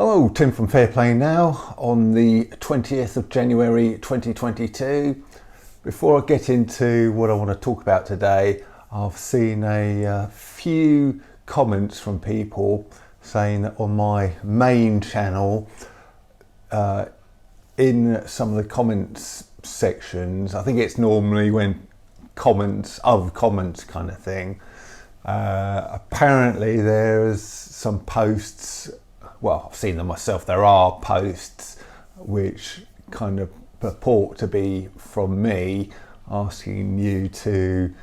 Hello, Tim from Fairplay Now on the 20th of January 2022. Before I get into what I want to talk about today, I've seen a few comments from people saying that on my main channel, in some of the comments sections, I think it's normally when comments kind of thing, apparently there's some posts. Well, I've seen them myself. There are posts which kind of purport to be from me asking you to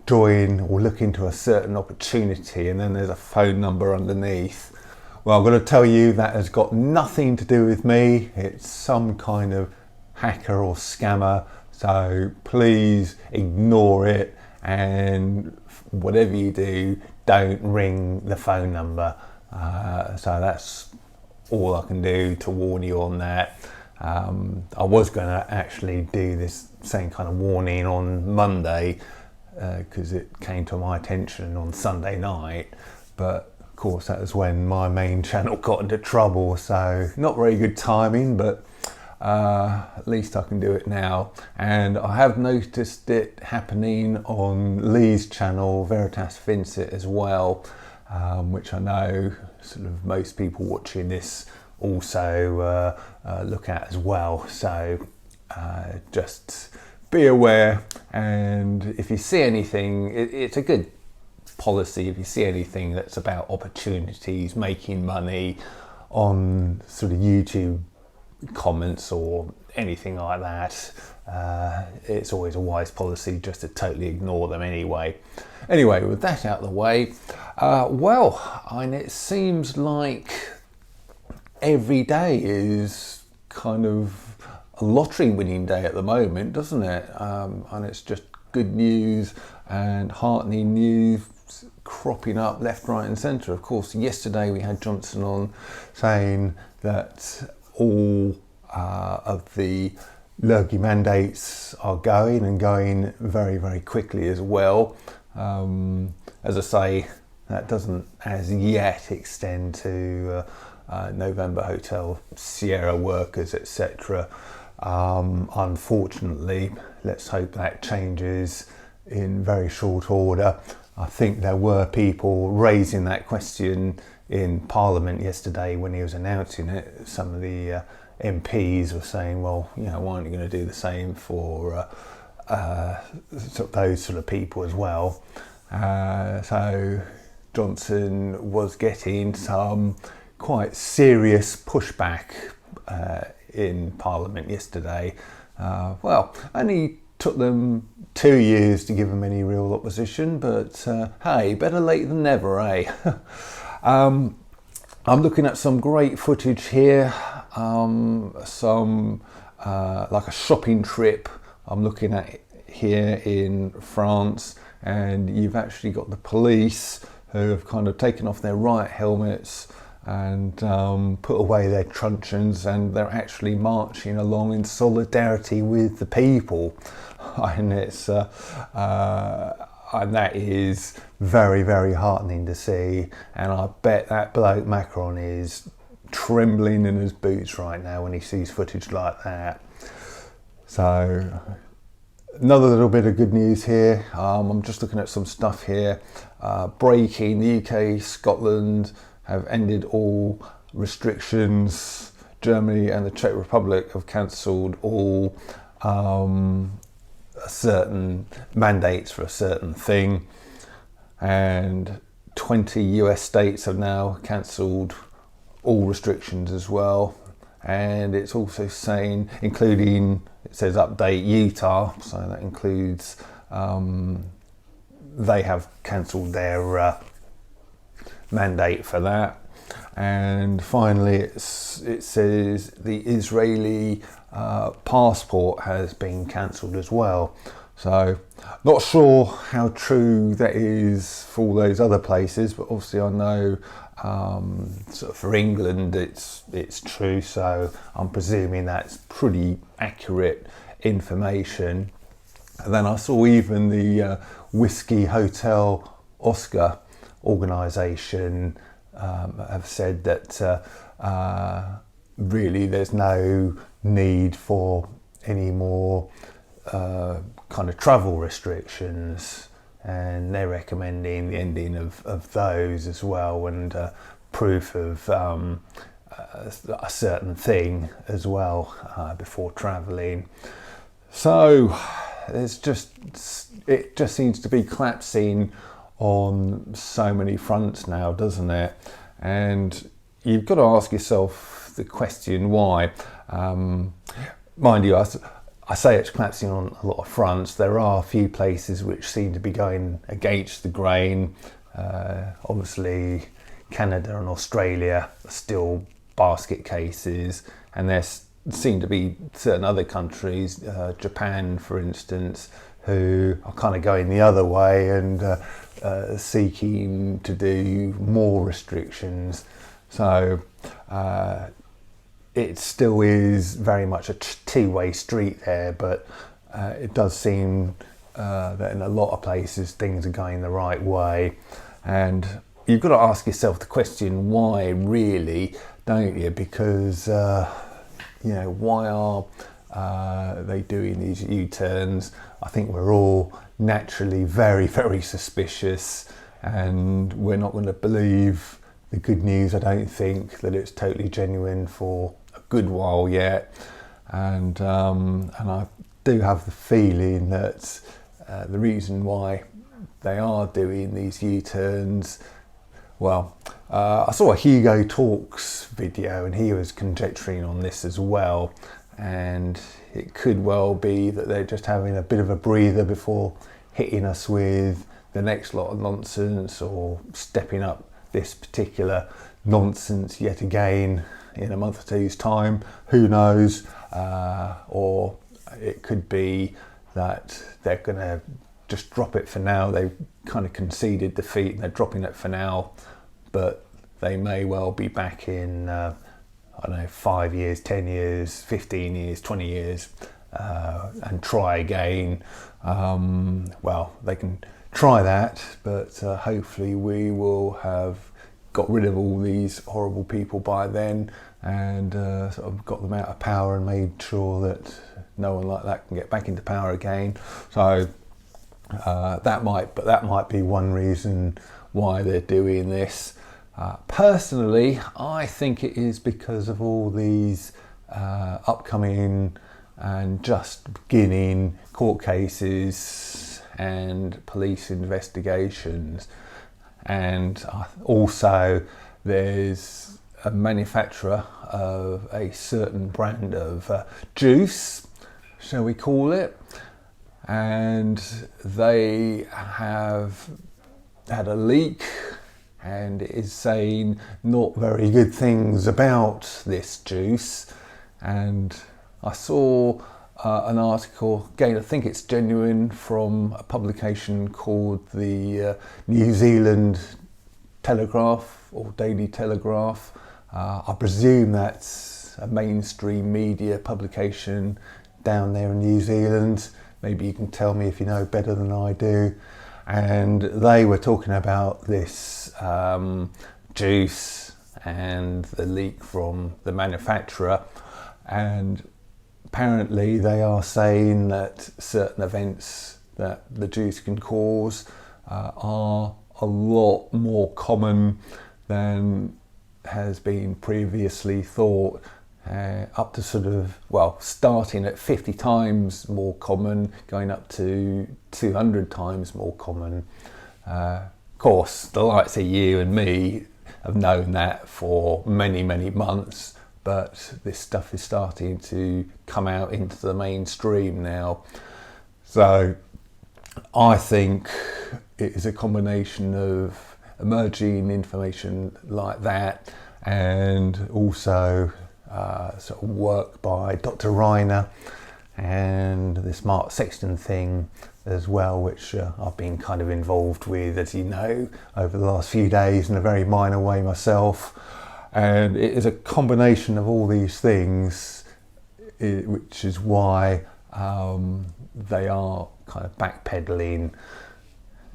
join or look into a certain opportunity, and then there's a phone number underneath. Well, I'm going to tell you that has got nothing to do with me. It's some kind of hacker or scammer, so please ignore it, and whatever you do, don't ring the phone number. So that's all I can do to warn you on that. I was going to actually do this same kind of warning on Monday because it came to my attention on Sunday night, but of course that was when my main channel got into trouble, so not very good timing, but at least I can do it now. And I have noticed it happening on Lee's channel, Veritas Vincit, as well. Which I know sort of most people watching this also look at as well. So just be aware, and if you see anything, it's a good policy. If you see anything that's about opportunities, making money on sort of YouTube comments or anything like that, it's always a wise policy just to totally ignore them anyway. Anyway, with that out of the way, and it seems like every day is kind of a lottery winning day at the moment, doesn't it? And it's just good news and heartening news cropping up left, right and centre. Of course, yesterday we had Johnson on saying that all of the lurgy mandates are going very, very quickly as well. As I say, that doesn't as yet extend to November Hotel, Sierra workers, etc. Unfortunately, let's hope that changes in very short order. I think there were people raising that question in Parliament yesterday when he was announcing it. Some of the MPs were saying, well, you know, why aren't you going to do the same for those sort of people as well? So Johnson was getting some quite serious pushback in Parliament yesterday. Only took them 2 years to give them any real opposition, but hey, better late than never, eh? I'm looking at some great footage here, some like a shopping trip I'm looking at here in France, and you've actually got the police who have kind of taken off their riot helmets and put away their truncheons, and they're actually marching along in solidarity with the people. And it's and that is very, very heartening to see, and I bet that bloke Macron is trembling in his boots right now when he sees footage like that. So another little bit of good news here. I'm just looking at some stuff here. Breaking: the UK, Scotland have ended all restrictions. Germany and the Czech Republic have cancelled all certain mandates for a certain thing, and 20 US states have now cancelled all restrictions as well. And it's also saying, including, it says update Utah, so that includes they have cancelled their mandate for that. And finally it says the Israeli passport has been cancelled as well. So not sure how true that is for all those other places, but obviously I know sort of for England it's true, so I'm presuming that's pretty accurate information. And then I saw even the Whiskey Hotel Oscar organisation have said that really there's no need for any more kind of travel restrictions, and they're recommending the ending of those as well, and proof of a certain thing as well before travelling. So it just seems to be collapsing on so many fronts now, doesn't it? And you've got to ask yourself the question why. Mind you, I say it's collapsing on a lot of fronts. There are a few places which seem to be going against the grain. Obviously, Canada and Australia are still basket cases, and there seem to be certain other countries, Japan for instance, who are kind of going the other way and seeking to do more restrictions. So it still is very much a two-way street there, but it does seem that in a lot of places things are going the right way. And you've got to ask yourself the question why, really, don't you? Because why are they doing these U-turns? I think we're all naturally very, very suspicious, and we're not going to believe the good news. I don't think that it's totally genuine for a good while yet, and I do have the feeling that the reason why they are doing these U-turns, well, I saw a Hugo Talks video and he was conjecturing on this as well, and it could well be that they're just having a bit of a breather before hitting us with the next lot of nonsense, or stepping up this particular nonsense yet again in a month or two's time. Who knows? Or it could be that they're going to just drop it for now. They've kind of conceded defeat and they're dropping it for now, but they may well be back in, 5 years, 10 years, 15 years, 20 years, and try again. Well, they can try that, but hopefully we will have got rid of all these horrible people by then, and sort of got them out of power and made sure that no one like that can get back into power again. So that might be one reason why they're doing this. Personally, I think it is because of all these upcoming and just beginning court cases and police investigations, and also there's a manufacturer of a certain brand of juice, shall we call it, and they have had a leak and is saying not very good things about this juice. And I saw an article, again I think it's genuine, from a publication called the New Zealand Telegraph or Daily Telegraph. I presume that's a mainstream media publication down there in New Zealand. Maybe you can tell me if you know better than I do. And they were talking about this juice and the leak from the manufacturer, and apparently they are saying that certain events that the juice can cause are a lot more common than has been previously thought. Up to starting at 50 times more common, going up to 200 times more common. Of course, the likes of you and me have known that for many, many months, but this stuff is starting to come out into the mainstream now. So I think it is a combination of emerging information like that, and also sort of work by Dr. Reiner and this Mark Sexton thing as well, which I've been kind of involved with, as you know, over the last few days in a very minor way myself. And it is a combination of all these things, which is why they are kind of backpedaling.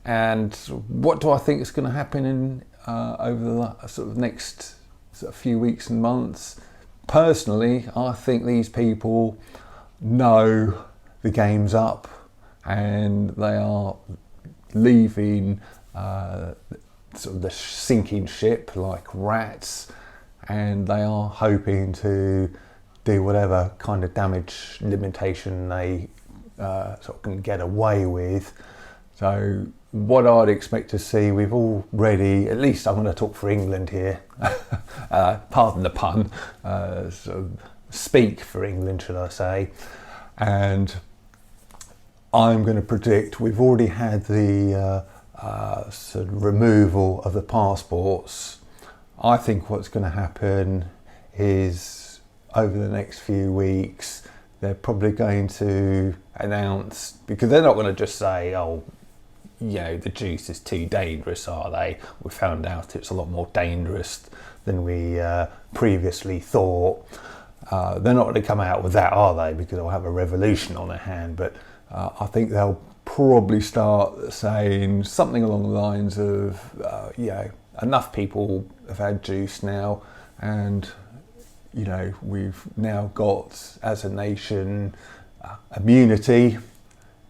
And what do I think is going to happen in over the sort of next sort of few weeks and months. Personally, I think these people know the game's up and they are leaving sort of the sinking ship like rats, and they are hoping to do whatever kind of damage limitation they sort of can get away with. So what I'd expect to see, we've already, at least I'm going to talk for England here, pardon the pun, sort of speak for England, should I say, and I'm going to predict we've already had the sort of removal of the passports. I think what's going to happen is over the next few weeks they're probably going to announce, because they're not going to just say, oh, you know, the juice is too dangerous, are they? We found out it's a lot more dangerous than we previously thought. They're not going to come out with that, are they? Because they'll have a revolution on their hand. But I think they'll probably start saying something along the lines of, you know, enough people have had juice now, and you know, we've now got, as a nation, immunity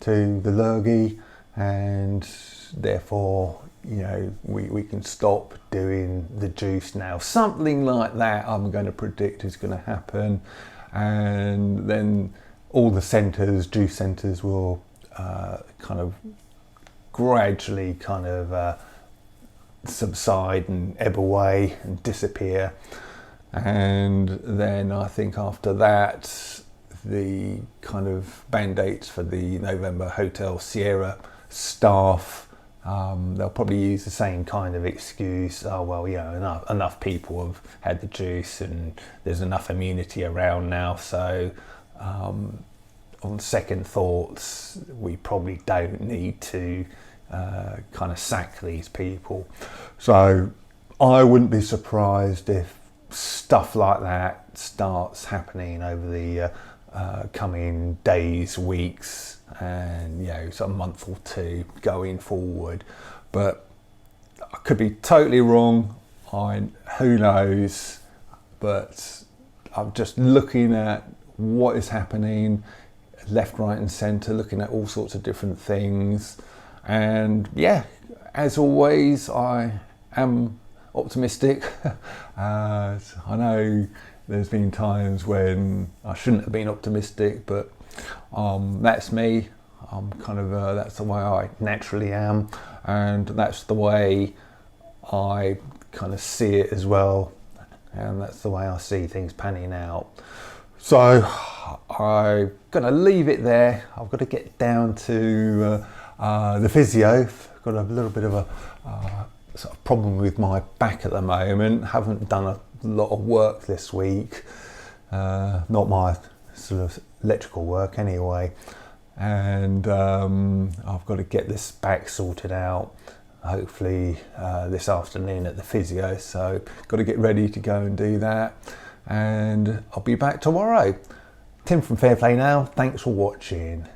to the lurgy, and therefore, you know, we can stop doing the juice now. Something like that I'm going to predict is going to happen, and then all the centres, juice centres, will kind of gradually kind of subside and ebb away and disappear. And then I think after that, the kind of band-aids for the November Hotel Sierra staff, they'll probably use the same kind of excuse. Oh, well, you know, enough people have had the juice and there's enough immunity around now. So on second thoughts, we probably don't need to kind of sack these people. So I wouldn't be surprised if stuff like that starts happening over the coming days, weeks, and you know, sort of month or two going forward. But I could be totally wrong. Who knows? But I'm just looking at what is happening left, right, and centre, looking at all sorts of different things. And yeah, as always, I am optimistic. I know there's been times when I shouldn't have been optimistic, but that's me. I'm kind of that's the way I naturally am, and that's the way I kind of see it as well, and that's the way I see things panning out. So I'm going to leave it there. I've got to get down to the physio. I've got a little bit of a sort of problem with my back at the moment. Haven't done a lot of work this week, not my sort of electrical work anyway, and I've got to get this back sorted out, hopefully this afternoon at the physio. So got to get ready to go and do that, and I'll be back tomorrow. Tim from Fairplay Now, thanks for watching.